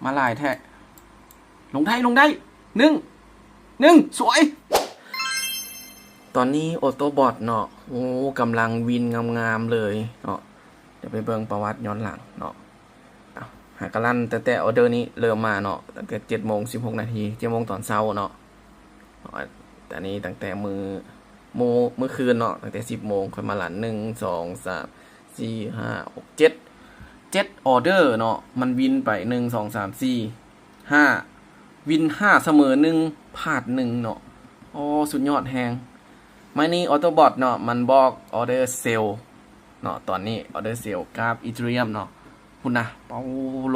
มาลายแท้ลงได้หนึ่งสวยตอนนี้ออโต้บอทเนาะโอ้กำลังวินงามๆเลยเนาะเดี๋ยวไปเบิ่งประวัติย้อนหลังเนาะหากระลั่นแต่ออเดอร์นี้เริ่มมาเนาะตั้งแต่7:16 นาที7 โมงตอนเช้าเนาะแต่นี้ตั้งแต่มื้อคืนเนาะตั้งแต่10 โมงค่อยมาหลั่น1 2 3 4 5 6 7ออเดอร์เนาะมันวินไป1 2 3 4 5วิน5เสมอ1พลาด1เนาะโอ้สุดยอดแฮงไม่นี่ออโตบอทเนาะมันบอกออเดอร์เซลเนาะตอนนี้ออเดอร์เซลกราฟอีเธเรียมเนาะคุณนะเป้า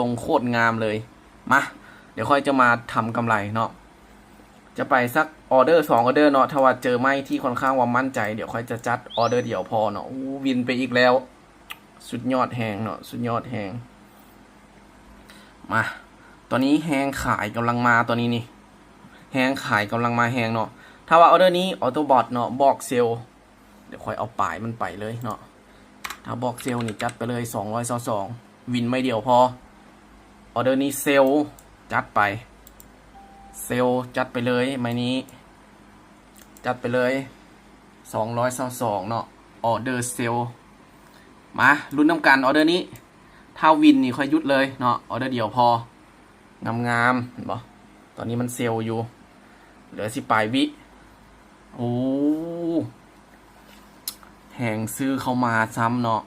ลงโคตรงามเลยมาเดี๋ยวค่อยจะมาทำกำไรเนาะจะไปสักออเดอร์2ออเดอร์เนาะถ้าว่าเจอไม่ที่ค่อนข้างว่ามั่นใจเดี๋ยวค่อยจะจัดออเดอร์เดี่ยวพอเนาะวินไปอีกแล้วสุดยอดแฮงเนาะสุดยอดแฮงมาตอนนี้แฮงขายกำลังมาตัวนี้นี่แฮงขายกำลังมาแฮงเนาะถ้าว่าออเดอร์นี้ออโตบอทเนาะบอกเซลเดี๋ยวค่อยเอาปลายมันไปเลยเนาะถ้าบอกเซลนี่จัดไปเลย222วินไม่เดียวพอออเดอร์นี้เซลจัดไปเซลจัดไปเลยไม้นี้จัดไปเลย222เนาะออเดอร์เซลมาลุ้นน้ำกันออเดอร์นี้ถ้าวินนี่ค่อยยุดเลยเนาะออเดอร์เดียวพองามเห็นปะตอนนี้มันเซลอยู่เหลือ10 ปลายวิโอ้แหงซื้อเข้ามาซ้ำเนาะ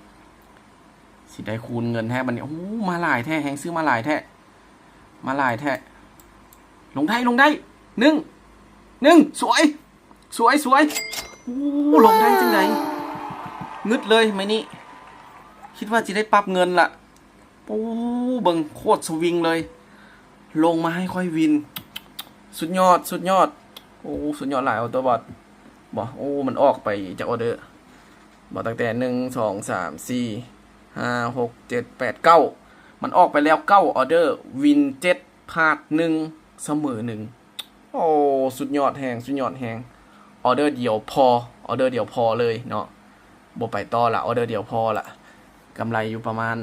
สิได้คูณเงินแท้บันนี้โอ้มาหลายแท้แหงซื้อมาหลายแท้ลงได้หนึ่งสวยโอ้ลงได้จังไงงึดเลยไหมนี่คิดว่าจะได้ปรับเงินละโอ้เบิ่งโคตรสวิงเลยลงมาให้ค่อยวินสุดยอดโอ้สุดยอดหลายออโต้บอทบอกโอ้มันออกไปจากออเดอร์บอกตั้งแต่1 2 3 4 5 6 7 8 9มันออกไปแล้ว9ออเดอร์วิน7พลาด1เสมอ1โอ้สุดยอดแฮงออเดอร์เดียวพอเลยเนาะบ่ไปต่อละออเดอร์เดียวพอละกำไรอยู่ประมาณ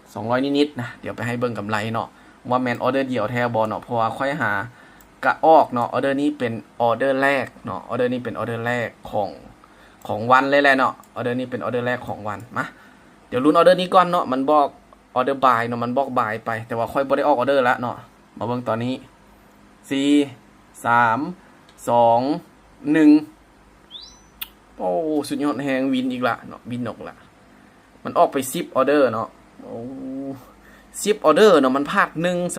200นิดๆนะเดี๋ยวไปให้เบิ่งกำไรเนาะว่าแมนออเดอร์เดียวแท้บอเนาะเพราะว่าค่อยหากะออกเนาะออเดอร์นี้เป็นออเดอร์แรกเนาะออเดอร์นี้เป็นออเดอร์แรกของวันเลยแหละเนาะออเดอร์นี้เป็นออเดอร์แรกของวันมาเดี๋ยวลุ้นออเดอร์นี้ก่อนเนาะมันบอกออเดอร์บายเนาะมันบอกบายไปแต่ว่าค่อยบ่ได้ออกออเดอร์ละเนาะมาเบิ่งตอนนี้4 3 2 1โอ้สุดยอดแฮงวินอีกละเนาะวินออกละมันออกไป10ออเดอร์เนาะโอ้10ออเดอร์เนาะมันพลาด1